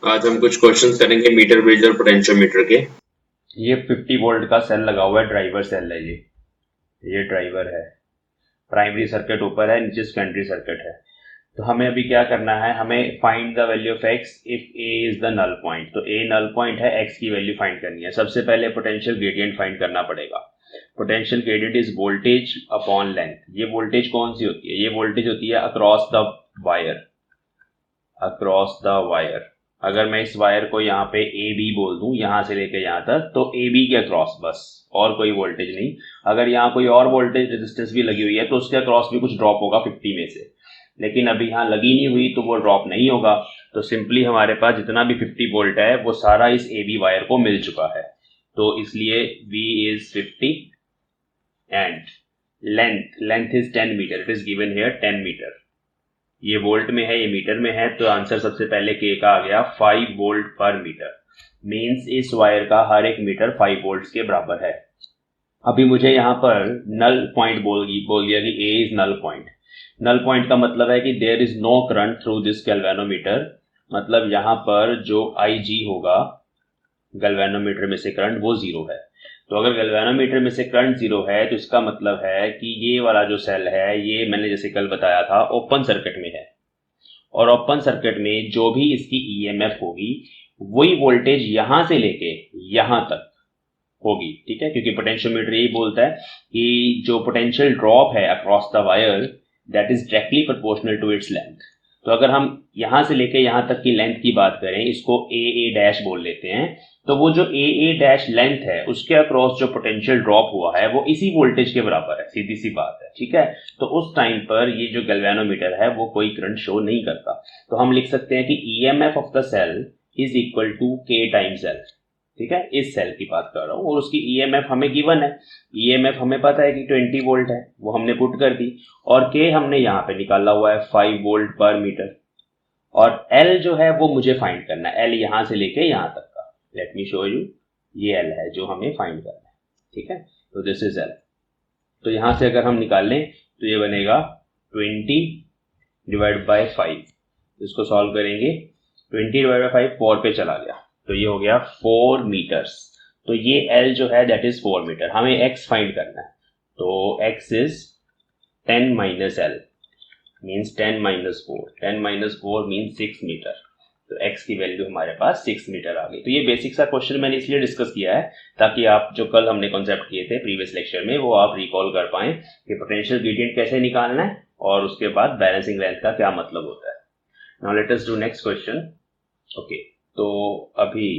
आज हम कुछ क्वेश्चंस करेंगे मीटर ब्रिज और पोटेंशियोमीटर के। ये 50 वोल्ट का सेल लगा हुआ है, ड्राइवर सेल है ये ड्राइवर है। प्राइमरी सर्किट ऊपर है, नीचे सेकेंडरी सर्किट है। तो हमें अभी क्या करना है, हमें find the value of x if a is the null point. तो ए नल पॉइंट है, एक्स की वैल्यू फाइंड करनी है। सबसे पहले पोटेंशियल ग्रेडियंट फाइंड करना पड़ेगा। Potential gradient is voltage upon length. ये वोल्टेज कौन सी होती है? ये वोल्टेज होती है across the wire, across the wire. अगर मैं इस वायर को यहाँ पे ए बी बोल दूं, यहां से लेके यहां तक, तो ए बी के अक्रॉस बस, और कोई वोल्टेज नहीं। अगर यहाँ कोई और वोल्टेज रेजिस्टेंस भी लगी हुई है तो उसके अक्रॉस भी कुछ ड्रॉप होगा 50 में से, लेकिन अभी यहाँ लगी नहीं हुई तो वो ड्रॉप नहीं होगा। तो सिंपली हमारे पास जितना भी 50 वोल्ट है वो सारा इस ए बी वायर को मिल चुका है। तो इसलिए V is 50 and length is 10 metre. It is given here 10 metre. ये वोल्ट में है, ये मीटर में है, तो आंसर सबसे पहले के का आ गया 5 वोल्ट पर मीटर। मींस इस वायर का हर एक मीटर 5 वोल्ट्स के बराबर है। अभी मुझे यहाँ पर नल पॉइंट बोल दिया कि A is null point. Null point का मतलब है कि there is no current through this galvanometer. मतलब यहाँ पर जो आई जी होगा गैल्वेनोमीटर में से करंट, वो जीरो है। तो अगर गैल्वेनोमीटर में से करंट जीरो है तो इसका मतलब है कि ये वाला जो सेल है, ये मैंने जैसे कल बताया था ओपन सर्किट में है, और ओपन सर्किट में जो भी इसकी ईएमएफ होगी वही वोल्टेज यहां से लेके यहां तक होगी। ठीक है, क्योंकि पोटेंशियोमीटर यही बोलता है कि जो पोटेंशियल ड्रॉप है across the wire that is directly proportional to its length. तो अगर हम यहां से लेके यहां तक की लेंथ की बात करें, इसको ए डैश बोल लेते हैं, तो वो जो ए डैश लेंथ है उसके अक्रॉस जो पोटेंशियल ड्रॉप हुआ है वो इसी वोल्टेज के बराबर है। सीधी सी बात है, ठीक है। तो उस टाइम पर ये जो गैल्वेनोमीटर है वो कोई करंट शो नहीं करता। तो हम लिख सकते हैं कि EMF of the cell is equal to k times l. ठीक है, इस सेल की बात कर रहा हूं, और उसकी ईएमएफ हमें गिवन है। ईएमएफ हमें पता है कि 20 वोल्ट है, वो हमने पुट कर दी, और के हमने यहाँ पे निकाला हुआ है 5 वोल्ट पर मीटर। और एल जो है वो मुझे फाइंड करना है, एल यहां से लेके यहां तक का। लेट मी शो यू, ये एल है जो हमें फाइंड करना है। ठीक है, तो दिस इज एल। तो यहां से अगर हम निकाल लें तो ये बनेगा 20 डिवाइड बाय 5। इसको सॉल्व करेंगे, 20 डिवाइड बाय 5 4 पे चला गया, तो ये हो गया 4 मीटर्स। तो ये एल जो है दैट इज 4 मीटर। हमें एक्स फाइंड करना है, तो x is 10 minus l means 10 minus 4। 10 minus 4 means 6 metre. तो x की वैल्यू हमारे पास 6 मीटर आ गई। तो ये बेसिक सा क्वेश्चन मैंने इसलिए डिस्कस किया है ताकि आप जो कल हमने कॉन्सेप्ट किए थे प्रीवियस लेक्चर में वो आप रिकॉल कर पाएं कि पोटेंशियल ग्रेडियंट कैसे निकालना है और उसके बाद बैलेंसिंग लेंथ का क्या मतलब होता है। Now let us do next question. Okay, तो अभी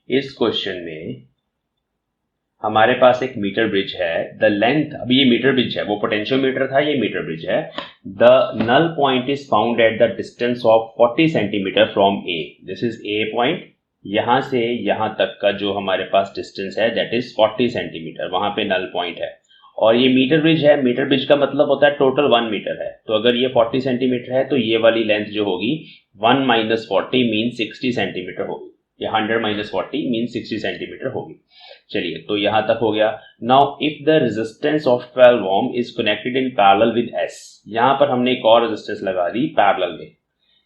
इस क्वेश्चन में हमारे पास एक मीटर ब्रिज है। द लेंथ, अभी ये मीटर ब्रिज है, वो पोटेंशियोमीटर था, ये मीटर ब्रिज है। The null point is found at the distance of 40 centimetre from a. This is a point. यहां से यहां तक का जो हमारे पास डिस्टेंस है दैट इज 40 सेंटीमीटर, वहां पे नल पॉइंट है। और ये मीटर ब्रिज है। मीटर ब्रिज का मतलब होता है टोटल 1 मीटर है। तो अगर ये 40 सेंटीमीटर है तो ये वाली लेंथ जो होगी 1 माइनस 40 मीन 60 सेंटीमीटर होगी। ये 100 माइनस 40 मीन 60 सेंटीमीटर होगी। चलिए, तो यहां तक हो गया। Now if the resistance of 12 ohm is connected in parallel with s, यहां पर हमने एक और रेजिस्टेंस लगा दी पैरेलल में,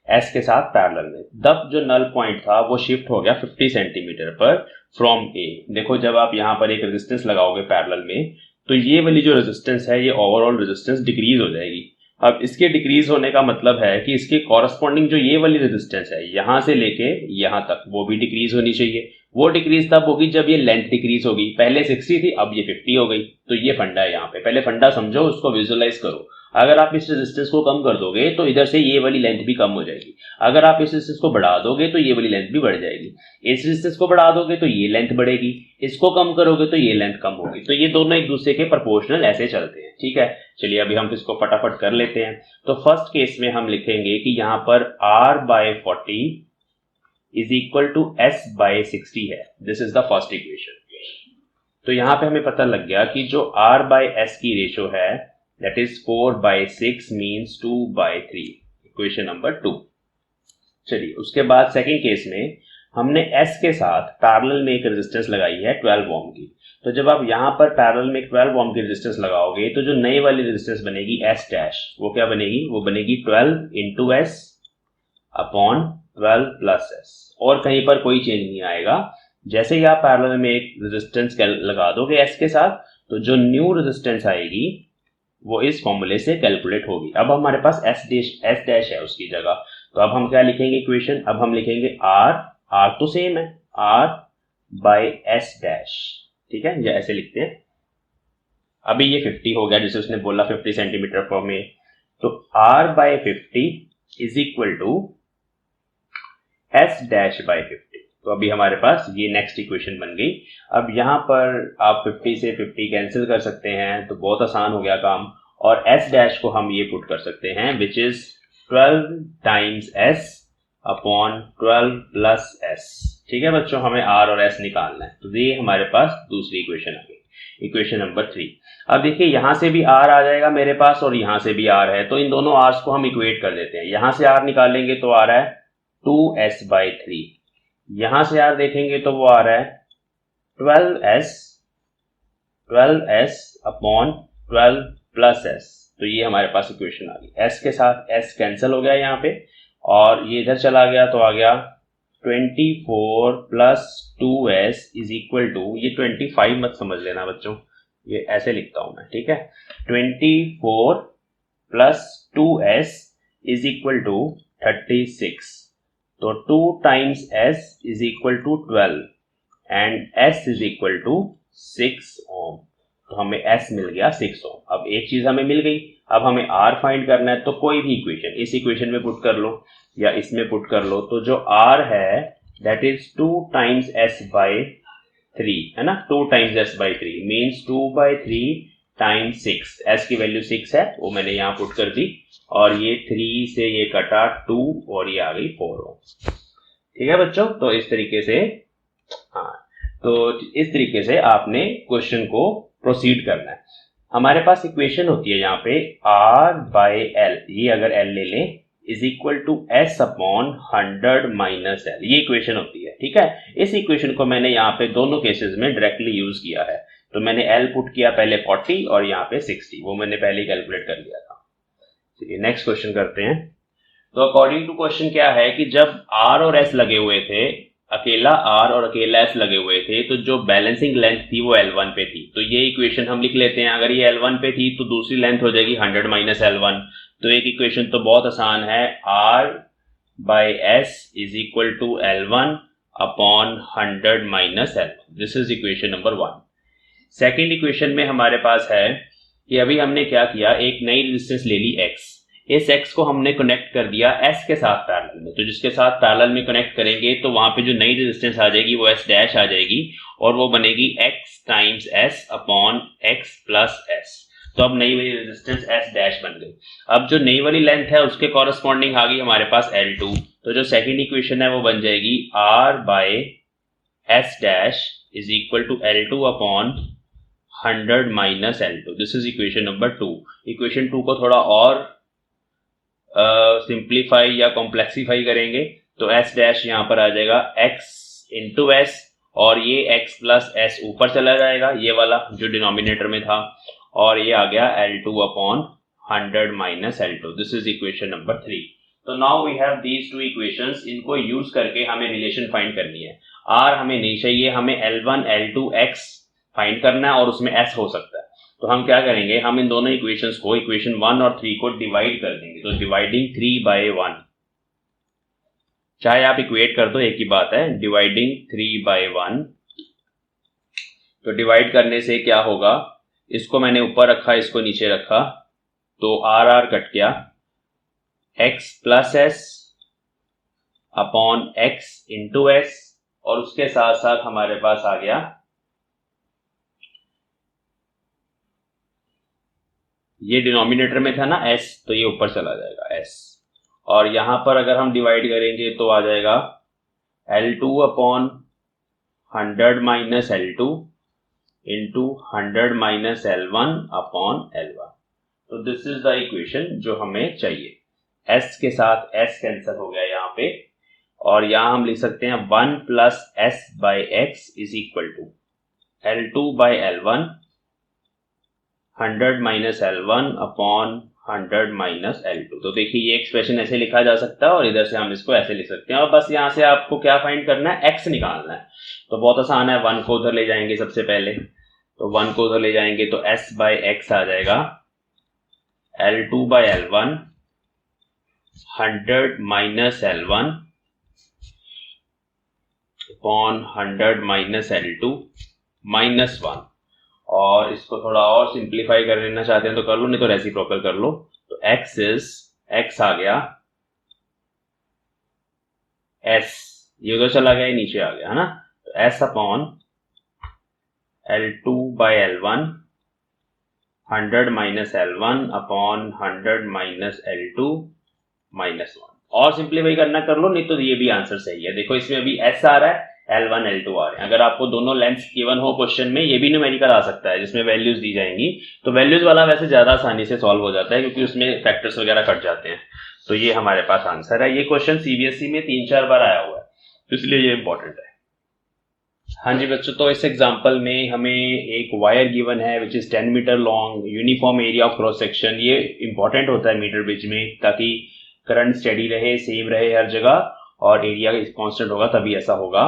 एस के साथ पैरेलल में। तब जो नल पॉइंट था वो शिफ्ट हो गया 50 सेंटीमीटर पर फ्रॉम ए। देखो, जब आप यहां पर एक रेजिस्टेंस लगाओगे पैरेलल में तो ये वाली जो रेजिस्टेंस है ये ओवरऑल रेजिस्टेंस डिक्रीज हो जाएगी। अब इसके डिक्रीज होने का मतलब है कि इसके कॉरस्पॉन्डिंग जो ये वाली रेजिस्टेंस है यहां से लेके यहां तक वो भी डिक्रीज होनी चाहिए। वो डिक्रीज तब होगी जब ये लेंथ डिक्रीज होगी। पहले 60 थी, अब ये 50 हो गई। तो ये फंडा है यहाँ पे। पहले फंडा समझो, उसको विजुअलाइज करो। अगर आप इस रेजिस्टेंस को कम कर दोगे तो इधर से ये वाली लेंथ भी कम हो जाएगी। अगर आप इस रेजिस्टेंस को बढ़ा दोगे तो ये वाली लेंथ भी बढ़ जाएगी। इस रेजिस्टेंस को बढ़ा दोगे तो ये लेंथ बढ़ेगी, इसको कम करोगे तो ये लेंथ कम होगी। तो ये दोनों एक दूसरे के प्रोपोर्शनल ऐसे चलते हैं। ठीक है, चलिए अभी हम इसको फटाफट कर लेते हैं। तो फर्स्ट केस में हम लिखेंगे कि यहां पर r by 40 is equal to s by 60 है। This is the first equation. तो यहां पे हमें पता लग गया कि जो r बाय s की रेशियो है that is 4 by 6 means 2 by 3। Equation number 2। चलिए, उसके बाद सेकंड केस में हमने s के साथ पैरेलल में एक रेजिस्टेंस लगाई है 12 ओम की। तो जब आप यहां पर पैरेलल में 12 ओम की रेजिस्टेंस लगाओगे तो जो नई वाली रेजिस्टेंस बनेगी s डैश, वो क्या बनेगी? वो बनेगी 12 into S upon 12 plus S, और कहीं पर कोई चेंज नहीं आएगा। जैसे ही आप पैरेलल में एक रेजिस्टेंस लगा दोगे एस के साथ, तो जो न्यू रेजिस्टेंस आएगी वो इस फॉर्मूले से कैलकुलेट होगी। अब हमारे पास एस डैश है उसकी जगह, तो अब हम क्या लिखेंगे इक्वेशन, अब हम लिखेंगे आर तो सेम है, आर बाय एस डैश, ठीक है, या ऐसे लिखते हैं। अभी ये 50 हो गया, जैसे उसने बोला 50 सेंटीमीटर पर में, तो r by 50 is equal to s dash by 50। तो अभी हमारे पास ये नेक्स्ट इक्वेशन बन गई। अब यहाँ पर आप 50 से 50 कैंसिल कर सकते हैं, तो बहुत आसान हो गया काम, और एस डैश को हम ये पुट कर सकते हैं which is 12 times S upon 12 plus S. ठीक है बच्चों, हमें आर और एस निकालना है, तो ये हमारे पास दूसरी इक्वेशन आ गई, इक्वेशन नंबर 3। अब देखिए यहां से भी आर आ जाएगा मेरे पास और यहां से भी आर है, तो इन दोनों आर्स को हम इक्वेट कर देते हैं। यहां से आर निकालेंगे तो आ रहा है 2s/3, यहां से आर देखेंगे तो वो आ रहा है 12s अपॉन 12 प्लस एस। तो ये हमारे पास इक्वेशन आ गई। एस के साथ एस कैंसिल हो गया यहाँ पे, और ये इधर चला गया तो आ गया 24 plus 2s is equal to, ये 25 मत समझ लेना बच्चों, ये ऐसे लिखता हूं मैं, ठीक है। 24 plus 2s is equal to 36, तो 2 times s is equal to 12 and s is equal to 6 ohm. तो हमें s मिल गया 6 ओम। अब एक चीज हमें मिल गई, अब हमें r फाइंड करना है, तो कोई भी इक्वेशन इस इक्वेशन में पुट कर लो या इसमें पुट कर लो, तो जो r है that is 2 times s by 3, है ना, 2 times s by 3 means 2/3 times 6, s की वैल्यू 6 है, वो मैंने यहाँ पुट कर दी, और ये 3 से ये कटा 2 और ये आ गई 4 ओम। ठीक है बच्चों, तो इस तरीके से, हाँ, तो इस तरीके से आपने क्वेश्चन को प्रोसीड करना है। हमारे पास इक्वेशन होती है यहाँ पे R बाय L, ये अगर L ले लें is equal to S upon 100 minus L, ये इक्वेशन होती है। ठीक है, इस इक्वेशन को मैंने यहाँ पे दोनों केसेस में डायरेक्टली यूज किया है। तो मैंने L पुट किया पहले 40 और यहाँ पे 60, वो मैंने पहले ही कैलकुलेट कर लिया था। चलिए नेक्स्ट क्वेश्चन करते हैं। तो अकॉर्डिंग टू क्वेश्चन क्या है कि जब R और S लगे हुए थे, अकेला R और अकेला S लगे हुए थे, तो जो बैलेंसिंग लेंथ थी वो L1 पे थी। तो ये इक्वेशन हम लिख लेते हैं, अगर ये L1 पे थी तो दूसरी लेंथ हो जाएगी 100 माइनस L1। तो एक इक्वेशन तो बहुत आसान है, R by S is equal to L1 upon 100 minus L1। This is equation number 1। Second equation में हमारे पास है कि अभी हमने क्या किया, एक नई रेजिस्टेंस ले ली X, इस x को हमने कनेक्ट कर दिया s के साथ पैरेलल में। तो जिसके साथ पैरेलल में कनेक्ट करेंगे तो वहां पे जो नई रेजिस्टेंस आ जाएगी वो s डैश आ जाएगी, और वो बनेगी x times s upon x plus s। तो अब नई वाली रेजिस्टेंस s डैश बन गई। अब जो नई वाली लेंथ है उसके कॉरेस्पॉन्डिंग आ गई हमारे पास L2, तो जो सेकेंड इक्वेशन है वो बन जाएगी R by s dash is equal to L2 upon 100 minus L2। This is equation number 2। Equation 2 को थोड़ा और सिंप्लीफाई या कॉम्प्लेक्सीफाई करेंगे तो s डैश यहाँ पर आ जाएगा x इंटू s, और ये x प्लस s ऊपर चला जाएगा, ये वाला जो डिनोमिनेटर में था, और ये आ गया L2 upon 100 minus L2। This is equation number 3। तो now we have these two equations, इनको यूज करके हमें रिलेशन फाइंड करनी है। r हमें नहीं चाहिए, हमें L1 L2 x फाइंड करना है और उसमें s हो सकता है। तो हम क्या करेंगे, हम इन दोनों इक्वेशंस को, इक्वेशन 1 और 3 को डिवाइड कर देंगे। तो डिवाइडिंग 3 बाय 1, चाहे आप इक्वेट कर दो एक ही बात है, डिवाइडिंग 3 बाय 1। तो डिवाइड करने से क्या होगा, इसको मैंने ऊपर रखा, इसको नीचे रखा, तो आर आर कट गया, x plus s upon x into s, और उसके साथ साथ हमारे पास आ गया, ये डिनोमिनेटर में था ना s, तो ये ऊपर चला जाएगा s, और यहां पर अगर हम डिवाइड करेंगे तो आ जाएगा L2 upon 100 minus L2 into 100 minus L1 upon L1। तो दिस इज द इक्वेशन जो हमें चाहिए। s के साथ s कैंसिल हो गया यहाँ पे, और यहां हम लिख सकते हैं 1 plus s by x is equal to L2 by L1 100 minus L1 upon 100 minus L2। तो देखिए ये एक्सप्रेशन ऐसे लिखा जा सकता है और इधर से हम इसको ऐसे लिख सकते हैं और बस यहाँ से आपको क्या फाइंड करना है, x निकालना है। तो बहुत आसान है, 1 को उधर ले जाएंगे सबसे पहले, तो 1 को उधर ले जाएंगे तो s बाय x आ जाएगा L2 by L1 100 minus L1 upon 100 minus L2 minus 1। और इसको थोड़ा और सिंप्लीफाई कर लेना चाहते हैं तो कर लो, नहीं तो रेसिप्रोकल कर लो। तो x आ गया s, ये उधर चला गया, नीचे आ गया है ना, तो s upon L2 by L1 100 minus L1 upon 100 minus L2 minus 1। और सिंप्लीफाई करना कर लो, नहीं तो ये भी आंसर सही है। देखो इसमें अभी s आ रहा है, L1 L2 आ रहे हैं। अगर आपको दोनों लेंथ्स गिवन हो क्वेश्चन में, ये भी न्यूमेरिकल आ सकता है जिसमें वैल्यूज दी जाएंगी, तो वैल्यूज वाला वैसे ज्यादा आसानी से सॉल्व हो जाता है क्योंकि उसमें फैक्टर्स वगैरह कट जाते हैं। तो ये हमारे पास आंसर है। ये क्वेश्चन सीबीएसई में 3-4 बार आया हुआ है, तो इसलिए ये इंपॉर्टेंट है। हाँ जी बच्चों, तो इस एग्जांपल में हमें एक वायर गिवन है which is 10 metre long, uniform area of cross section. ये इंपॉर्टेंट होता है मीटर ब्रिज में, ताकि करंट स्टेडी रहे, सेम रहे हर जगह, और एरिया कांस्टेंट होगा तभी ऐसा होगा।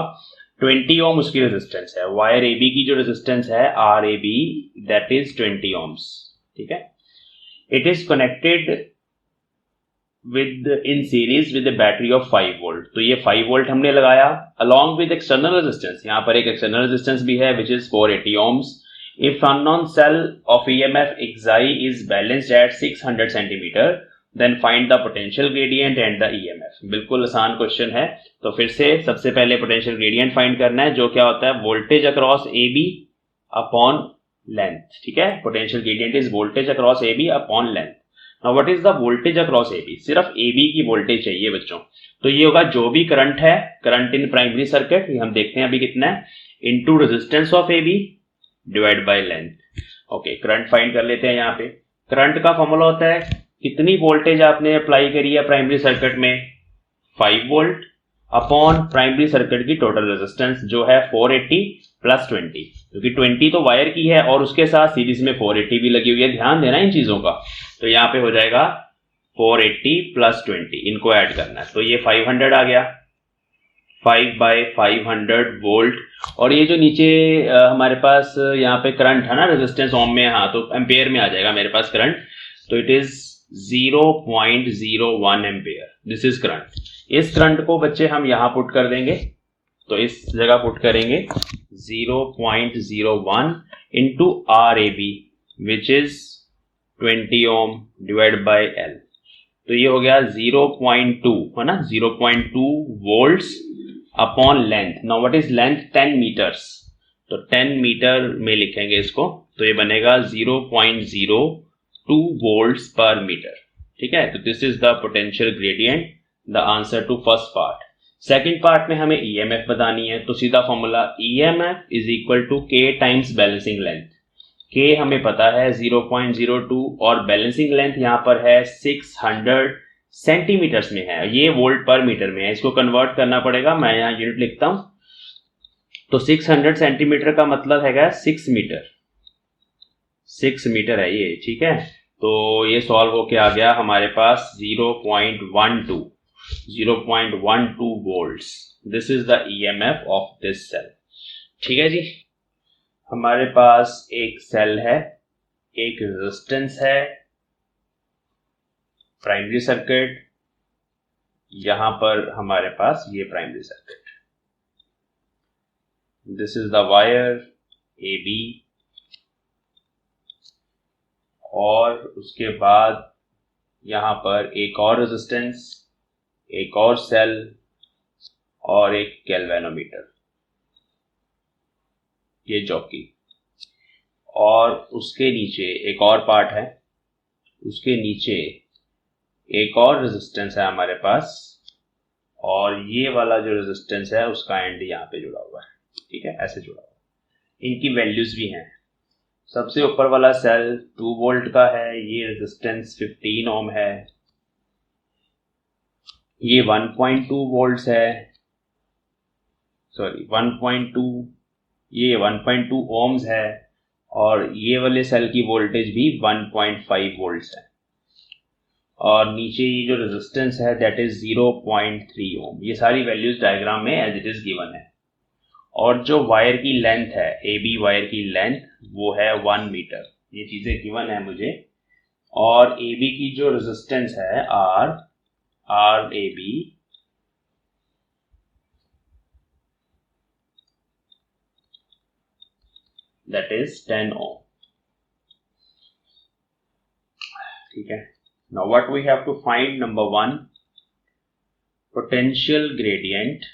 20 ओम उसकी रेजिस्टेंस है। वायर AB की जो रेजिस्टेंस है RAB दैट इज 20 ओम्स। ठीक है, it is connected with in series with battery of 5 volt. तो ये 5 वोल्ट हमने लगाया अलॉन्ग विद एक्सटर्नल रेजिस्टेंस। यहाँ पर एक एक्सटर्नल रेजिस्टेंस भी है which is 480 ohms. If unknown cell of EMF XI is balanced at 600 centimetre, then find the potential gradient and the EMF। बिल्कुल आसान क्वेश्चन है। तो फिर से सबसे पहले पोटेंशियल ग्रेडियंट फाइंड करना है, जो क्या होता है, voltage across AB upon length. ठीक है, potential gradient is voltage across AB upon length. Now what is the voltage across AB? सिर्फ AB की वोल्टेज चाहिए बच्चों। तो ये होगा जो भी करंट है, करंट इन प्राइमरी सर्किट, ये हम देखते हैं अभी कितना है, into resistance of AB divide by length. Okay, current find कर लेते हैं। यहाँ पे करंट का फॉर्मूला होता है, कितनी वोल्टेज आपने अप्लाई करी है प्राइमरी सर्किट में, 5 वोल्ट अपॉन प्राइमरी सर्किट की टोटल रेजिस्टेंस जो है 480 प्लस 20, क्योंकि 20 तो वायर की है और उसके साथ सीरीज में 480 भी लगी हुई है। ध्यान देना इन चीजों का। तो यहाँ पे हो जाएगा 480 प्लस 20, इनको ऐड करना है। तो ये 500 आ गया, 5 बाय 500 वोल्ट। और ये जो नीचे हमारे पास यहाँ पे करंट है ना, रेजिस्टेंस ओम में, हाँ तो एम्पेयर में आ जाएगा मेरे पास करंट। तो it is 0.01 ampere, this is current. इस करंट को बच्चे हम यहां पुट कर देंगे, तो इस जगह पुट करेंगे 0.01 into RAB which is 20 ohm divide by L। तो ये हो गया 0.2 है ना, 0.2 volts upon length. Now what is length, 10 metres, तो 10 मीटर में लिखेंगे इसको, तो ये बनेगा 0.02 वोल्ट्स पर मीटर। ठीक है, तो this is the potential gradient, the answer to first part. Second part में हमें EMF बतानी है, तो सीधा formula EMF is equal to K times balancing length. K हमें पता है 0.02 और बैलेंसिंग लेंथ यहाँ पर है 600 सेंटीमीटर्स में है, ये वोल्ट पर मीटर में है। इसको कन्वर्ट करना पड़ेगा, मैं यहाँ यूनिट लिखता हूं। तो 600 सेंटीमीटर का मतलब है 6 मीटर, 6 मीटर है ये। ठीक है, तो ये सॉल्व होके आ गया हमारे पास 0.12 volts. This is the EMF of this cell. ठीक है जी, हमारे पास एक सेल है, एक रेजिस्टेंस है, प्राइमरी सर्किट, यहां पर हमारे पास ये primary circuit, this is the wire AB, और उसके बाद यहां पर एक और रेजिस्टेंस, एक और सेल और एक गैल्वेनोमीटर, ये जॉकी। और उसके नीचे एक और पार्ट है, उसके नीचे एक और रेजिस्टेंस है हमारे पास, और ये वाला जो रेजिस्टेंस है उसका एंड यहाँ पे जुड़ा हुआ है। ठीक है, ऐसे जुड़ा हुआ है। इनकी वैल्यूज भी हैं। सबसे ऊपर वाला सेल 2 वोल्ट का है, ये रेजिस्टेंस 15 ओम है, ये 1.2 वोल्ट्स है, सॉरी 1.2, ये 1.2 ओम्स है, और ये वाले सेल की वोल्टेज भी 1.5 वोल्ट्स है। और नीचे ये जो रेजिस्टेंस है दैट इज 0.3 ओम। ये सारी वैल्यूज डायग्राम में एज इट इज गिवन है। और जो वायर की लेंथ है, ए बी वायर की लेंथ, वो है 1 मीटर। ये चीजें गिवन है मुझे। और ए बी की जो रेजिस्टेंस है R A B, that is 10 ohm. ठीक है। Now what we have to find, number 1, potential gradient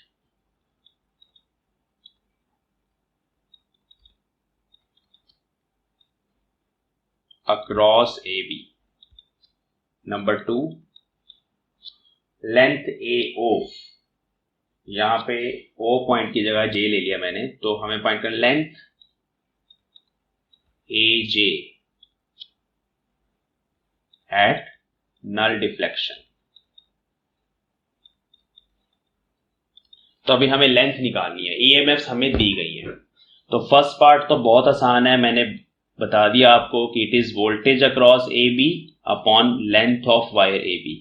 across AB. Number 2, length AO, यहां पे O पॉइंट की जगह J ले लिया मैंने, तो हमें पॉइंट करना length AJ at null deflection। तो अभी हमें लेंथ निकालनी है, EMFs हमें दी गई है। तो फर्स्ट पार्ट तो बहुत आसान है, मैंने बता दिया आपको कि it is voltage across A B upon length of wire A B.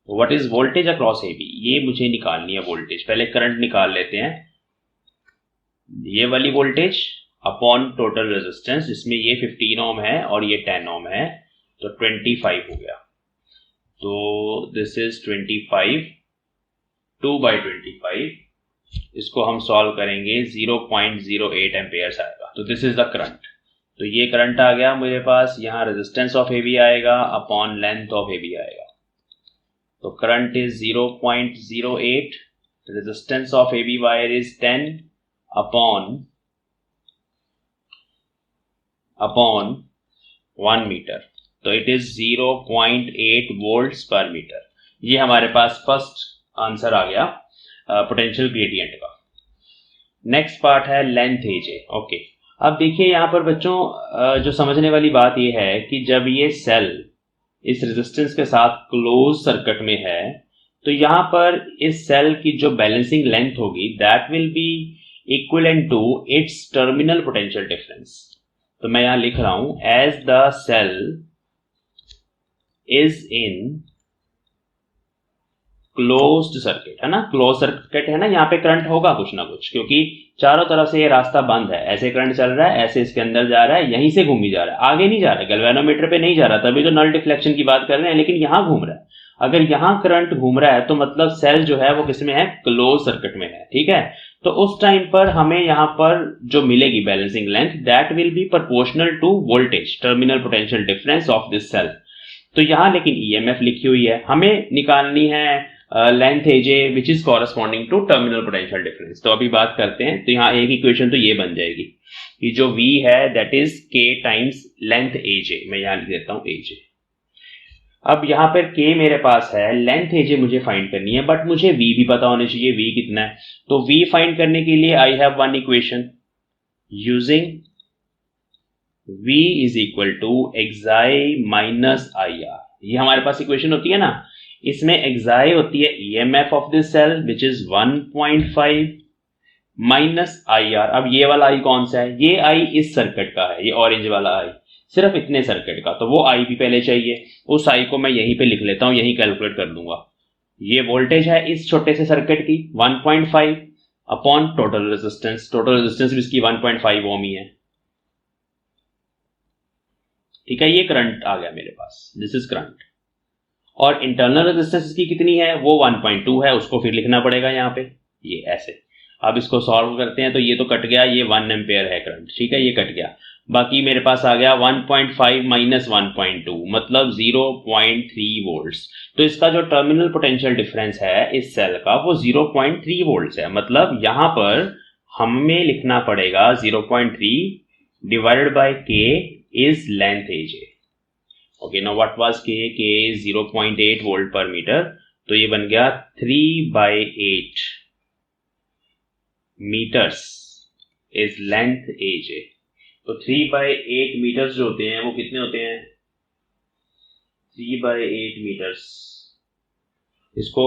What is voltage across A B, ये मुझे निकालनी है वोल्टेज। पहले करंट निकाल लेते हैं, ये वाली वोल्टेज अपॉन टोटल रेजिस्टेंस, इसमें ये 15 ओम है और ये 10 ओम है, तो 25 हो गया। तो दिस इज 25, 2/25, इसको हम सॉल्व करेंगे 0.08 एम्पेयर्स आएगा। तो दिस इज द करंट। तो ये करंट आ गया मेरे पास, यहाँ रेजिस्टेंस ऑफ ए बी आएगा upon length of A B आएगा। तो current is 0.08, resistance of A B wire is 10 upon 1 metre, तो it is 0.8 volts per metre. ये हमारे पास फर्स्ट आंसर आ गया पोटेंशियल ग्रेडियंट का। नेक्स्ट पार्ट है लेंथ एजे। ओके, अब देखिए यहाँ पर बच्चों, जो समझने वाली बात यह है कि जब ये सेल इस रेजिस्टेंस के साथ क्लोज सर्किट में है, तो यहाँ पर इस सेल की जो बैलेंसिंग लेंथ होगी that will be equivalent to its terminal potential difference. तो मैं यहाँ लिख रहा हूं, as the cell is in closed circuit, है ना, क्लोज सर्किट है ना, यहाँ पे करंट होगा कुछ ना कुछ, क्योंकि चारों तरफ से ये रास्ता बंद है, ऐसे करंट चल रहा है, ऐसे इसके अंदर जा रहा है, यहीं से घूम ही जा रहा है, आगे नहीं जा रहा है, गैल्वेनोमीटर पे नहीं जा रहा, तभी तो नल डिफ्लेक्शन की बात कर रहे हैं, लेकिन यहां घूम रहा है। अगर यहां करंट घूम रहा है तो मतलब सेल जो है वो किसमें है, क्लोज सर्किट में है। ठीक है, तो उस टाइम पर हमें यहां पर जो मिलेगी balancing length that will be proportional to voltage, terminal potential difference of this cell. तो यहां लेकिन ईएमएफ लिखी हुई है, हमें निकालनी है length AJ which is corresponding to terminal potential difference. तो अभी बात करते हैं, तो यहाँ एक इक्वेशन तो ये बन जाएगी कि जो V है that is K times length एजे। मैं यहाँ लिख देता हूं एजे। अब यहाँ पर K मेरे पास है, लेंथ एजे मुझे फाइंड करनी है, बट मुझे V भी पता होना चाहिए, V कितना है। तो V फाइंड करने के लिए I have one equation using V is equal to xi minus I R. ये हमारे पास इक्वेशन होती है ना, इसमें एक्साई होती है EMF of this cell which is 1.5 minus I R. अब ये वाला आई कौन सा है, ये आई इस सर्किट का है, ये ऑरेंज वाला आई सिर्फ इतने सर्किट का, तो वो आई भी पहले चाहिए। उस आई को मैं यहीं पे लिख लेता हूं, यहीं कैलकुलेट कर दूंगा। ये वोल्टेज है इस छोटे से सर्किट की 1.5 upon total resistance, total resistance भी इसकी 1.5 ओम ही है। ठीक है, ये करंट आ गया मेरे पास, दिस इज करंट। और इंटरनल रेजिस्टेंस इसकी कितनी है, वो 1.2 है, उसको फिर लिखना पड़ेगा यहाँ पे, ये ऐसे। अब इसको सॉल्व करते हैं, तो ये तो कट गया, ये 1 एम्पेयर है करंट, ठीक है, ये कट गया। बाकी मेरे पास आ गया 1.5 माइनस 1.2 मतलब 0.3 वोल्ट्स। तो इसका जो टर्मिनल पोटेंशियल डिफरेंस है इस सेल का वो 0.3 वोल्ट्स है। मतलब यहां पर हमें लिखना पड़ेगा 0.3 divided by K is length AJ. Okay, now what was K? K is 0.8 volt पर मीटर, तो ये बन गया 3/8 मीटर्स इज लेंथ एजे। तो 3/8 मीटर्स जो होते हैं वो कितने होते हैं, 3/8 मीटर्स, इसको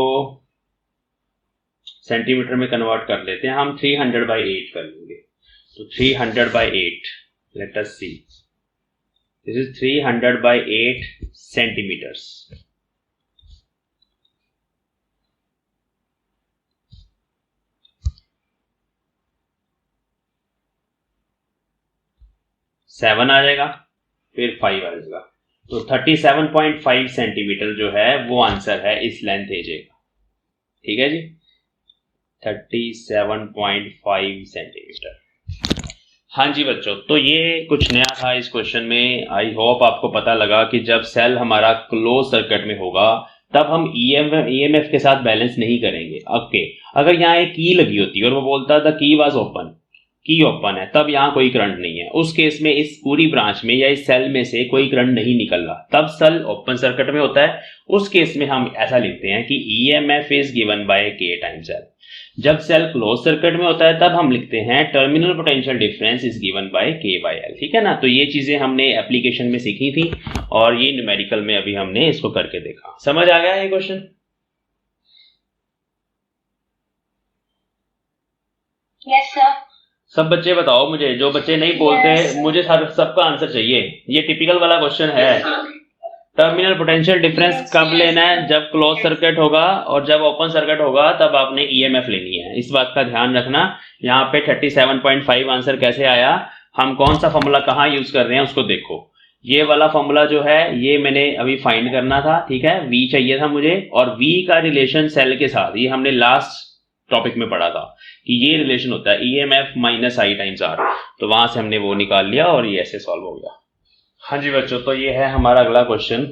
सेंटीमीटर में कन्वर्ट कर लेते हैं हम, 300/8 कर लेंगे। तो 300/8, let us see, this is 300/8 centimetres. 7 आ जाएगा, फिर 5 आ जाएगा। तो 37.5 सेंटीमीटर जो है वो आंसर है इस लेंथ एजे का। ठीक है जी, 37.5 सेंटीमीटर। हाँ जी बच्चों, तो ये कुछ नया था इस क्वेश्चन में। आई होप आपको पता लगा कि जब सेल हमारा क्लोज सर्किट में होगा तब हम ईएमएफ के साथ बैलेंस नहीं करेंगे। ओके, अगर यहाँ एक की लगी होती और वो बोलता द की वाज ओपन, की ओपन है, तब यहाँ कोई करंट नहीं है। उस केस में इस पूरी ब्रांच में या इस सेल में से कोई करंट नहीं निकल रहा, तब सेल ओपन सर्किट में होता है। उस केस में हम ऐसा लिखते हैं कि ईएमएफ इज गिवन बाय के टाइम्स एल। जब सेल क्लोज सर्किट में होता है तब हम लिखते हैं terminal potential difference is given by के बाय एल। ठीक है ना, तो ये चीजें हमने एप्लीकेशन में सीखी थी और ये न्यूमेरिकल में अभी हमने इसको करके देखा। समझ आ गया ये क्वेश्चन? Yes sir. सब बच्चे बताओ मुझे, जो बच्चे नहीं बोलते मुझे सबका आंसर चाहिए। ये टिपिकल वाला क्वेश्चन है। टर्मिनल पोटेंशियल डिफरेंस कब लेना है? जब क्लोज सर्किट होगा, और जब ओपन सर्किट होगा तब आपने ईएमएफ लेनी है। इस बात का ध्यान रखना। यहाँ पे 37.5 आंसर कैसे आया, हम कौन सा फॉर्मूला कहाँ यूज कर रहे हैं उसको देखो। ये वाला फॉर्मूला जो है ये मैंने अभी फाइंड करना था। ठीक है, V चाहिए था मुझे, और V का रिलेशन सेल के साथ, ये हमने लास्ट टॉपिक में पढ़ा था कि ये रिलेशन होता है EMF minus I times R. तो वहां से हमने वो निकाल लिया और ये ऐसे सॉल्व हो गया। हाँ जी बच्चों, तो ये है हमारा अगला क्वेश्चन,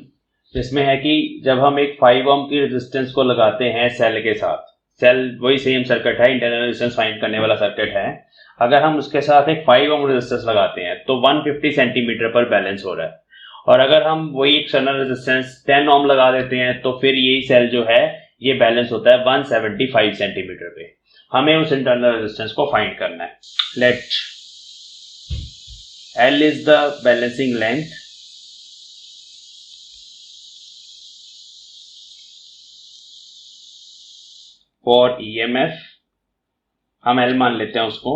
जिसमें है कि जब हम एक 5 ओम की रेजिस्टेंस को लगाते हैं सेल के साथ, सेल वही सेम सर्किट है, इंटरनल रेजिस्टेंस फाइंड करने वाला सर्किट है। अगर हम उसके साथ एक 5 ओम रेजिस्टेंस लगाते हैं तो 150 सेंटीमीटर पर बैलेंस हो रहा है। और अगर हम वही एक्सटर्नल रेजिस्टेंस 10 ओम लगा देते हैं तो फिर यही सेल जो है ये बैलेंस होता है 175 सेंटीमीटर पे। हमें उस इंटरनल रेजिस्टेंस को फाइंड करना है। Let L is the balancing length for EMF। हम L मान लेते हैं उसको।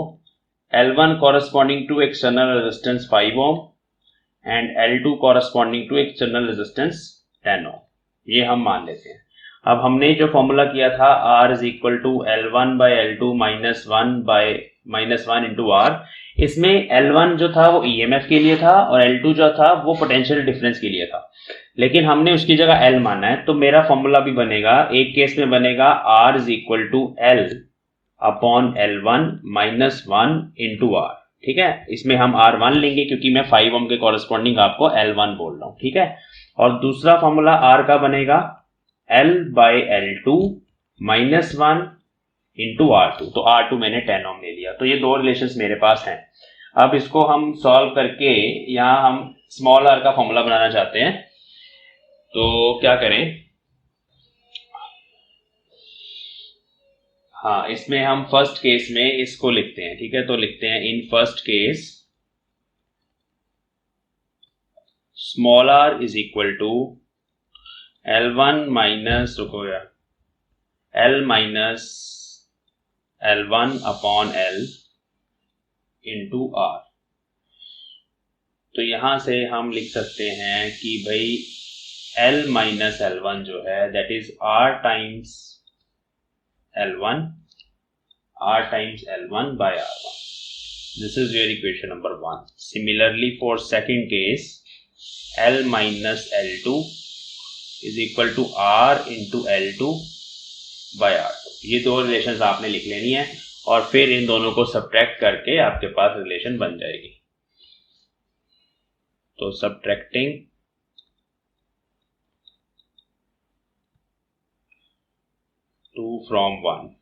L1 corresponding to external resistance 5 ohm and L2 corresponding to external resistance 10 ohm। ये हम मान लेते हैं। अब हमने जो फॉर्मूला किया था R is equal to L1 by L2 minus 1 into R, इसमें L1 जो था वो EMF के लिए था और L2 जो था वो पोटेंशियल डिफरेंस के लिए था, लेकिन हमने उसकी जगह L माना है। तो मेरा फॉर्मूला भी बनेगा, एक केस में बनेगा R is equal to L upon L1 minus 1 into R। ठीक है, इसमें हम R1 लेंगे क्योंकि मैं 5 ओम के कॉरेस्पॉन्डिंग आपको L1 बोल रहा हूं। ठीक है, और दूसरा फॉर्मूला R का बनेगा L by L2 minus 1 into R2। तो R2 मैंने 10 ओम ले लिया। तो ये दो रिलेशंस मेरे पास हैं। अब इसको हम सॉल्व करके यहाँ हम स्मॉल r का फॉर्मूला बनाना चाहते हैं। तो क्या करें, हाँ इसमें हम फर्स्ट केस में इसको लिखते हैं। ठीक है, तो लिखते हैं in first case small r is equal to L1 minus, रुको यार, L minus L1 upon L into R। तो यहां से हम लिख सकते हैं कि भाई L माइनस L1 जो है that is R times L1 by R1। This is your equation number 1। Similarly for second case L minus L2 is equal to R into L2 by R2। ये दो रिलेशंस आपने लिख लेनी है और फिर इन दोनों को सब्ट्रैक्ट करके आपके पास रिलेशन बन जाएगी। तो सब्ट्रैक्टिंग 2 from 1।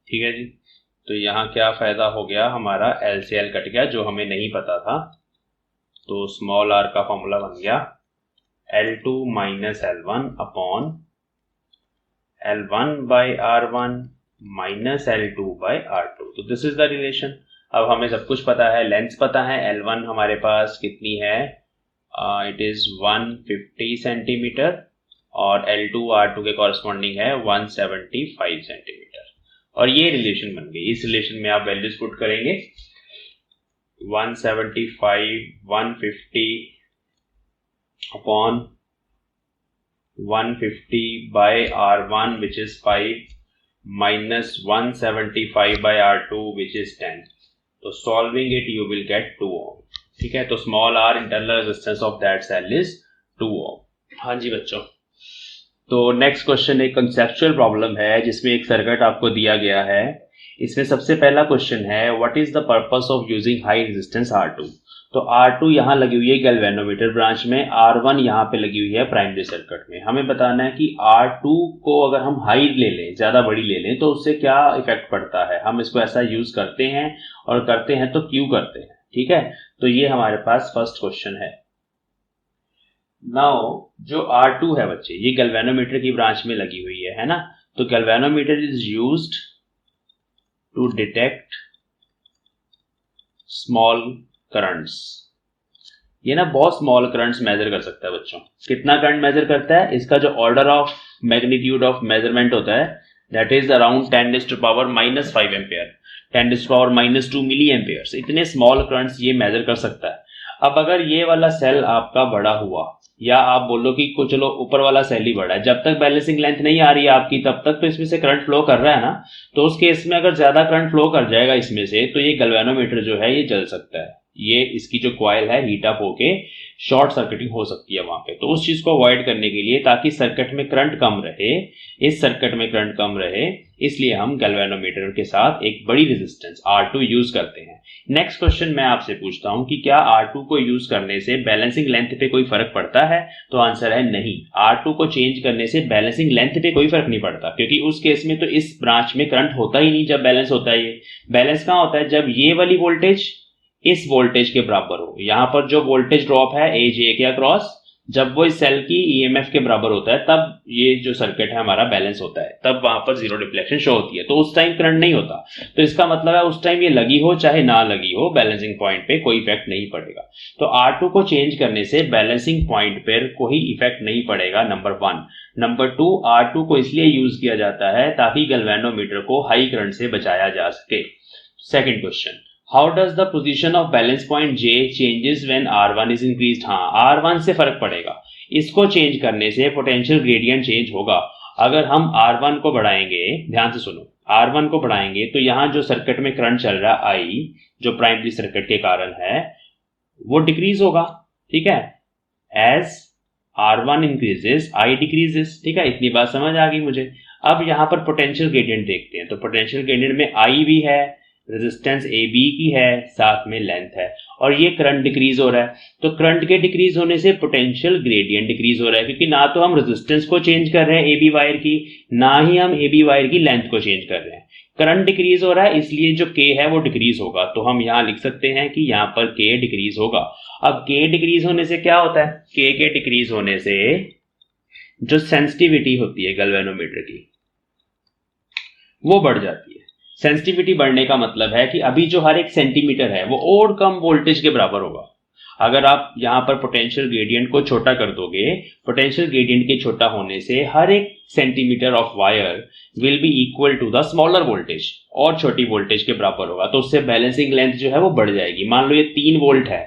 ठीक है जी, तो यहाँ क्या फायदा हो गया, हमारा L से L कट गया जो हमें नहीं पता था। तो स्मॉल r का फॉर्मूला बन गया L2 minus L1 upon L1 by R1 minus L2 by R2। तो दिस इज द रिलेशन। अब हमें सब कुछ पता है, लेंथ पता है, L1 हमारे पास कितनी है, इट इज 150 सेंटीमीटर और L2 R2 के कॉरेस्पॉन्डिंग है 175 सेंटीमीटर। और ये रिलेशन बन गई। इस रिलेशन में आप वैल्यूज पुट करेंगे 175 150 upon 150 by R1 which is 5 minus 175 by R2 which is 10. तो solving it you will get 2 ohm. ठीक है, तो small r internal resistance of that cell is 2 ohm. हाँ जी बच्चों, तो नेक्स्ट क्वेश्चन एक कंसेप्चुअल प्रॉब्लम है जिसमें एक सर्किट आपको दिया गया है. इसमें सबसे पहला क्वेश्चन है what is the purpose of using high resistance R2. तो R2 यहाँ लगी हुई है गैल्वेनोमीटर ब्रांच में, R1 यहाँ पे लगी हुई है प्राइमरी सर्किट में. हमें बताना है कि R2 को अगर हम हाई ले लें, ज्यादा बड़ी ले लें, तो उससे क्या इफेक्ट पड़ता है. हम इसको ऐसा यूज करते हैं, और करते हैं तो क्यों करते हैं. ठीक है, तो ये हमारे पास फर्स्ट क्वेश्चन है. नाउ जो R2 है बच्चे, ये गैल्वेनोमीटर की ब्रांच में लगी हुई है ना. तो galvanometer is used to detect small currents. ये ना बहुत स्मॉल करंट्स मेजर कर सकता है बच्चों. कितना करंट मेजर करता है, इसका जो order of magnitude of measurement होता है that is around 10⁻⁻5 ampere, 10⁻⁻2 milli ampere. इतने स्मॉल करंट्स ये मेजर कर सकता है. अब अगर ये वाला सेल आपका बड़ा हुआ, या आप बोलो कि चलो ऊपर वाला सेल ही बड़ा है, जब तक बैलेंसिंग लेंथ नहीं आ रही है आपकी तब तक तो इसमें से करंट फ्लो कर रहा है ना. तो उस केस में अगर ज्यादा करंट फ्लो कर जाएगा इसमें से, तो ये गैल्वेनोमीटर जो है ये जल सकता है. ये इसकी जो कॉइल है हीट अप होके शॉर्ट सर्किटिंग हो सकती है वहां पे. तो उस चीज को अवॉइड करने के लिए, ताकि सर्किट में करंट कम रहे, इस सर्किट में करंट कम रहे, इसलिए हम गैल्वेनोमीटर के साथ एक बड़ी रेजिस्टेंस R2 यूज करते हैं. नेक्स्ट क्वेश्चन मैं आपसे पूछता हूं कि क्या R2 को यूज करने से बैलेंसिंग लेंथ पे कोई फर्क पड़ता है. तो आंसर है नहीं. R2 को चेंज करने से बैलेंसिंग लेंथ पे कोई फर्क नहीं पड़ता, क्योंकि उस केस में तो इस ब्रांच में करंट होता ही नहीं. जब बैलेंस होता है, ये बैलेंस कहां होता है, जब ये वाली वोल्टेज इस वोल्टेज के बराबर हो. यहां पर जो वोल्टेज ड्रॉप है AJ के अक्रॉस, जब वो इस सेल की EMF के बराबर होता है, तब ये जो सर्किट है हमारा बैलेंस होता है, तब वहां पर जीरो डिफ्लेक्शन शो होती है. तो उस टाइम करंट नहीं होता. तो इसका मतलब है उस टाइम ये लगी हो चाहे ना लगी हो, बैलेंसिंग पॉइंट पे कोई इफेक्ट नहीं पड़ेगा. तो R2 को चेंज करने से बैलेंसिंग पॉइंट पर कोई इफेक्ट नहीं पड़ेगा, नंबर 1. नंबर 2, R2 को इसलिए यूज किया जाता है ताकि गैल्वेनोमीटर को हाई करंट से बचाया जा सके. Second question, how does the position of balance point J changes when R1 is increased. हाँ, R1 से फर्क पड़ेगा. इसको चेंज करने से पोटेंशियल ग्रेडियंट चेंज होगा. अगर हम R1 को बढ़ाएंगे, ध्यान से सुनो, R1 को बढ़ाएंगे तो यहां जो सर्किट में करंट चल रहा है I, जो प्राइमरी सर्किट के कारण है, वो डिक्रीज होगा. ठीक है, as R1 increases I decreases. ठीक है, इतनी बात समझ आ गई मुझे. अब यहां पर पोटेंशियल ग्रेडियंट देखते हैं. तो पोटेंशियल ग्रेडियंट में I भी है, रेजिस्टेंस AB की है, साथ में लेंथ है, और ये करंट डिक्रीज हो रहा है. तो करंट के डिक्रीज होने से पोटेंशियल ग्रेडियंट डिक्रीज हो रहा है, क्योंकि ना तो हम रेजिस्टेंस को चेंज कर रहे हैं AB वायर की, ना ही हम AB वायर की लेंथ को चेंज कर रहे हैं. करंट डिक्रीज हो रहा है, इसलिए जो K है वो डिक्रीज होगा. तो हम यहां लिख सकते हैं कि यहां पर K डिक्रीज होगा. अब K डिक्रीज होने से क्या होता है, K के डिक्रीज होने से जो सेंसिटिविटी होती है गैल्वेनोमीटर की, वो बढ़ जाती है. सेंसिटिविटी बढ़ने का मतलब है कि अभी जो हर एक सेंटीमीटर है वो और कम वोल्टेज के बराबर होगा. अगर आप यहां पर पोटेंशियल ग्रेडियंट को छोटा कर दोगे, पोटेंशियल ग्रेडियंट के छोटा होने से हर एक centimetre of wire will be equal to the smaller voltage, और छोटी वोल्टेज के बराबर होगा. तो उससे बैलेंसिंग लेंथ जो है वो बढ़ जाएगी. मान लो ये 3 वोल्ट है,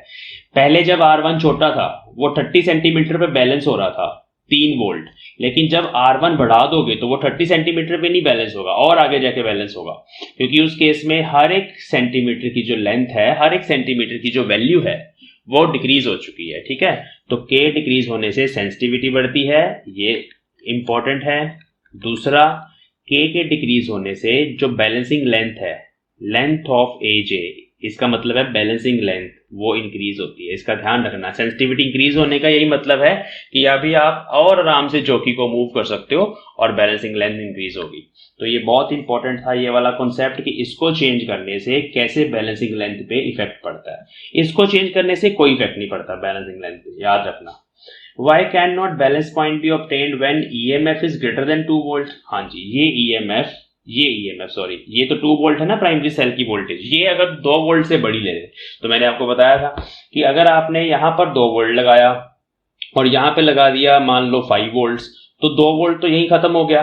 पहले जब R1 छोटा था वो 30 सेंटीमीटर पे बैलेंस हो रहा था, 3 वोल्ट. लेकिन जब R1 बढ़ा दोगे तो वो 30 सेंटीमीटर पे नहीं बैलेंस होगा, और आगे जाके बैलेंस होगा, क्योंकि उस केस में हर एक सेंटीमीटर की जो लेंथ है, हर एक सेंटीमीटर की जो वैल्यू है, वो डिक्रीज हो चुकी है. ठीक है, तो K डिक्रीज होने से सेंसिटिविटी बढ़ती है, ये इंपॉर्टेंट है. दूसरा, K के डिक्रीज होने से जो बैलेंसिंग लेंथ है, लेंथ ऑफ AJ, इसका मतलब है बैलेंसिंग लेंथ, वो इंक्रीज होती है. इसका ध्यान रखना. सेंसिटिविटी इंक्रीज होने का यही मतलब है कि अभी आप और आराम से चौकी को मूव कर सकते हो और बैलेंसिंग लेंथ इंक्रीज होगी. तो ये बहुत इंपॉर्टेंट था ये वाला कॉन्सेप्ट कि इसको चेंज करने से कैसे बैलेंसिंग लेंथ पे इफेक्ट पड़ता है. इसको चेंज करने से कोई इफेक्ट नहीं पड़ता बैलेंसिंग लेंथ पे, याद रखना. Why cannot balance point be obtained when EMF is greater than 2 volt? हाँ जी, ये EMF सॉरी, ये तो 2 वोल्ट है ना प्राइमरी सेल की वोल्टेज, ये अगर 2 वोल्ट से बड़ी ले लें, तो मैंने आपको बताया था कि अगर आपने यहां पर 2 वोल्ट लगाया और यहां पे लगा दिया मान लो 5 वोल्ट्स, तो 2 वोल्ट तो यही खत्म हो गया.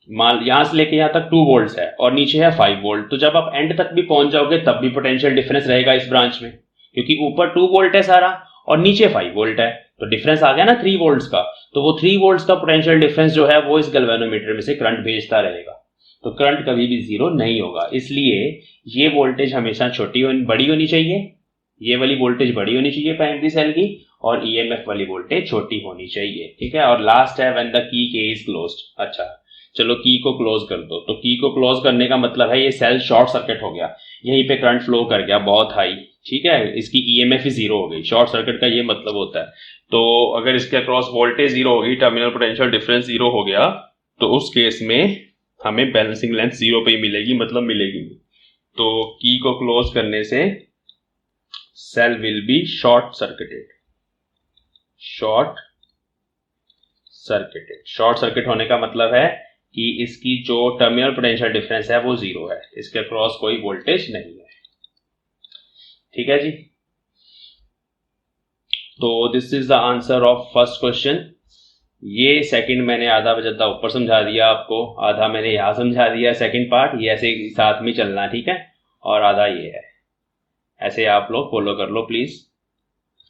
मान यहां से लेके यहां तक 2 वोल्ट है और नीचे है 5 वोल्ट, तो जब आप एंड तक भी पहुंच जाओगे तब भी पोटेंशियल डिफरेंस रहेगा इस ब्रांच में, क्योंकि ऊपर 2 वोल्ट है सारा और नीचे 5 वोल्ट है, तो डिफरेंस आ गया ना 3 वोल्ट्स का। तो वो 3 वोल्ट्स का पोटेंशियल डिफरेंस जो है वो इस गैल्वेनोमीटर में से करंट भेजता रहेगा, तो करंट कभी भी जीरो नहीं होगा। इसलिए ये वोल्टेज हमेशा बड़ी होनी चाहिए, ये वाली वोल्टेज बड़ी होनी चाहिए प्राइमरी सेल की, और ईएमएफ वाली वोल्टेज छोटी होनी चाहिए, ठीक है। और लास्ट है व्हेन द की के इज क्लोज्ड। अच्छा चलो की को क्लोज कर दो, तो की को क्लोज करने का मतलब है ये सेल शॉर्ट सर्किट हो गया, यहीं पे करंट फ्लो कर गया बहुत हाई, ठीक है, इसकी ईएमएफ ही जीरो हो गई। शॉर्ट सर्किट का ये मतलब होता है। तो अगर इसके अक्रॉस वोल्टेज जीरो होगी, टर्मिनल पोटेंशियल डिफरेंस जीरो हो गया, तो उस केस में हमें बैलेंसिंग लेंथ जीरो पे ही मिलेगी, मतलब मिलेगी। तो की को क्लोज करने से cell will be short circuited. Short circuit होने का मतलब है कि इसकी जो टर्मिनल पोटेंशियल डिफरेंस है वो जीरो है, इसके अक्रॉस कोई वोल्टेज नहीं है, ठीक है जी। तो this is the answer of first question. ये सेकंड मैंने आधा बजता ऊपर समझा दिया आपको, आधा मैंने यहां समझा दिया सेकंड पार्ट, ये ऐसे साथ में चलना, ठीक है, और आधा ये है, ऐसे आप लोग फॉलो कर लो प्लीज।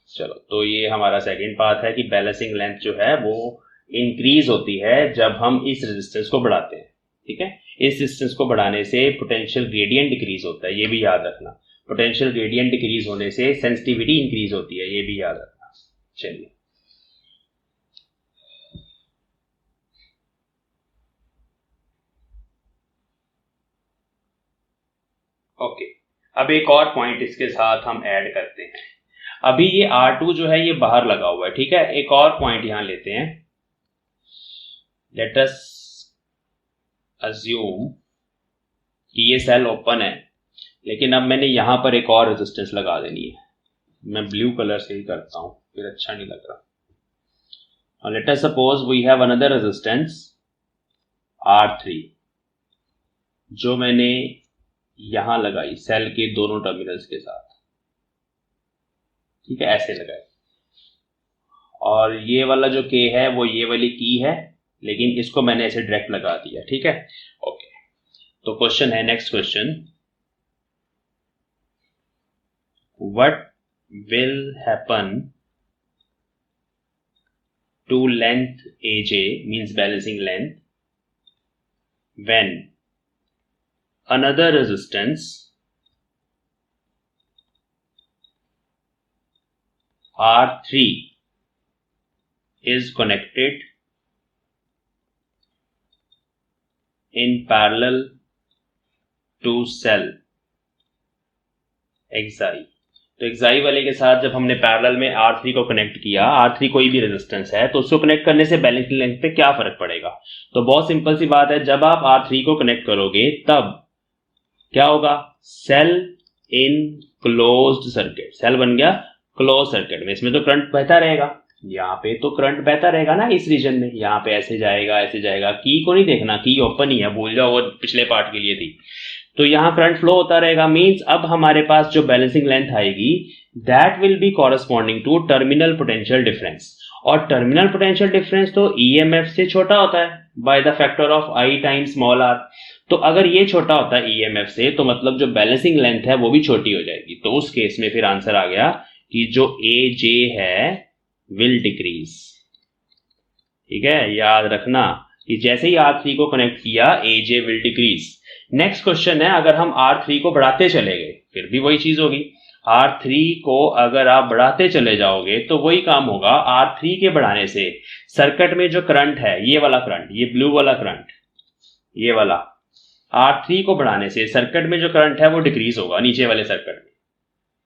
चलो तो ये हमारा सेकंड पार्ट है कि बैलेंसिंग लेंथ जो है वो इंक्रीज होती है जब हम इस रेजिस्टेंस को बढ़ाते हैं, ठीक है। इस रेजिस्टेंस को बढ़ाने से पोटेंशियल ग्रेडियंट डिक्रीज होता है, ये भी याद रखना। पोटेंशियल ग्रेडियंट डिक्रीज होने से सेंसिटिविटी इंक्रीज होती है, ये भी याद रखना। चलिए ओके, अब एक और पॉइंट इसके साथ हम ऐड करते हैं। अभी ये R2 जो है ये बाहर लगा हुआ है, ठीक है। एक और पॉइंट यहां लेते हैं, लेट अस अज्यूम कि ये सेल ओपन है, लेकिन अब मैंने यहां पर एक और रेजिस्टेंस लगा देनी है। मैं ब्लू कलर से ही करता हूं, फिर अच्छा नहीं लग रहा। Let us suppose we have another resistance R3, जो मैंने यहां लगाई सेल के दोनों टर्मिनल्स के साथ, ठीक है, ऐसे लगाए। और ये वाला जो K है वो ये वाली की है, लेकिन इसको मैंने ऐसे डायरेक्ट लगा दिया, ठीक है। ओके, तो क्वेश्चन है, next question, what will happen to length AJ means balancing length when another resistance R3 is connected in parallel to cell XI। तो XI वाले के साथ जब हमने पैरेलल में R3 को कनेक्ट किया, R3 कोई भी रेजिस्टेंस है, तो उसको कनेक्ट करने से बैलेंसिंग लेंथ पे क्या फर्क पड़ेगा? तो बहुत सिंपल सी बात है, जब आप R3 को कनेक्ट करोगे तब क्या होगा? Cell in closed circuit, cell बन गया क्लोज सर्किट में, इसमें तो करंट बहता रहेगा, यहाँ पे तो करंट बहता रहेगा ना इस रीजन में, यहाँ पे ऐसे जाएगा ऐसे जाएगा। की को नहीं देखना, की ओपन ही है, भूल जाओ, वो पिछले पार्ट के लिए थी। तो यहाँ करंट फ्लो होता रहेगा, मींस अब हमारे पास जो बैलेंसिंग लेंथ आएगी that will be corresponding to terminal potential difference, और टर्मिनल पोटेंशियल डिफरेंस तो ईएमएफ से छोटा होता है by the factor of I time small R. तो अगर ये छोटा होता है ईएमएफ से, तो मतलब जो बैलेंसिंग लेंथ है वो भी छोटी हो जाएगी। तो उस केस में फिर आंसर आ गया कि जो ए जे है विल डिक्रीज, ठीक है। याद रखना कि जैसे ही R3 को कनेक्ट किया ए जे विल डिक्रीज। नेक्स्ट क्वेश्चन है, अगर हम R3 को बढ़ाते चले गए फिर भी वही चीज होगी। R3 को अगर आप बढ़ाते चले जाओगे तो वही काम होगा। R3 के बढ़ाने से सर्किट में जो करंट है, ये वाला करंट, ये ब्लू वाला करंट, ये वाला R3 को बढ़ाने से सर्किट में जो करंट है वो डिक्रीज होगा नीचे वाले सर्किट में,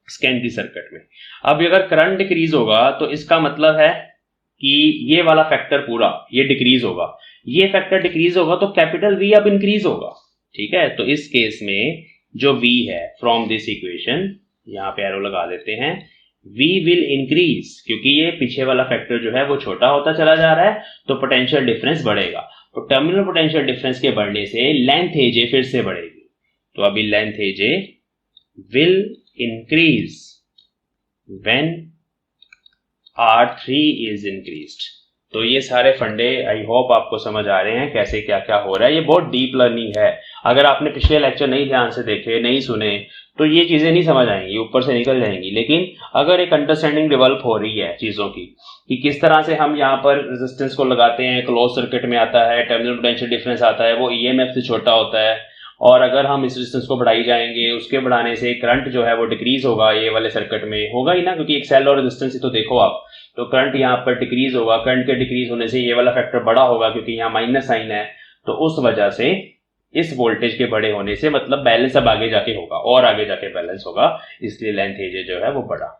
सेकेंडरी सर्किट में। अब अगर करंट डिक्रीज होगा तो इसका मतलब है कि ये वाला फैक्टर पूरा ये डिक्रीज होगा, ये फैक्टर डिक्रीज होगा तो कैपिटल V अब इंक्रीज होगा, ठीक है। तो इस केस में जो V है फ्रॉम दिस इक्वेशन, यहां पे एरो लगा देते हैं, V विल इंक्रीज, क्योंकि ये पीछे वाला फैक्टर जो है वो छोटा होता चला जा रहा है, तो पोटेंशियल डिफरेंस बढ़ेगा। तो टर्मिनल पोटेंशियल डिफरेंस के बढ़ने से लेंथ AJ फिर से बढ़ेगी। तो अभी length AJ will increase when R3 is increased, तो ये सारे फंडे आई होप आपको समझ आ रहे हैं कैसे क्या क्या हो रहा है। ये बहुत डीप लर्निंग है। अगर आपने पिछले लेक्चर नहीं ध्यान से देखे, नहीं सुने, तो ये चीजें नहीं समझ आएंगी, ऊपर से निकल जाएंगी। लेकिन अगर एक अंडरस्टैंडिंग डेवलप हो रही है चीजों की कि किस तरह से हम यहाँ पर रेजिस्टेंस को लगाते हैं, क्लोज सर्किट में आता है, टर्मिनल पोटेंशियल डिफरेंस आता है, वो ईएमएफ से छोटा होता है, और अगर हम इस रेजिस्टेंस को बढ़ाई जाएंगे, उसके बढ़ाने से करंट जो है वो डिक्रीज होगा, ये वाले सर्किट में होगा ही ना, क्योंकि एक सेल और रेजिस्टेंस ही तो देखो आप, तो करंट यहाँ पर डिक्रीज होगा, करंट के डिक्रीज होने से ये वाला फैक्टर बड़ा होगा क्योंकि यहाँ माइनस साइन है, तो उस वजह से इस वोल्टेज के बड़े होने से मतलब बैलेंस अब आगे जाके होगा और आगे जाके बैलेंस होगा, इसलिए लेंथ एजे जो है वो बड़ा।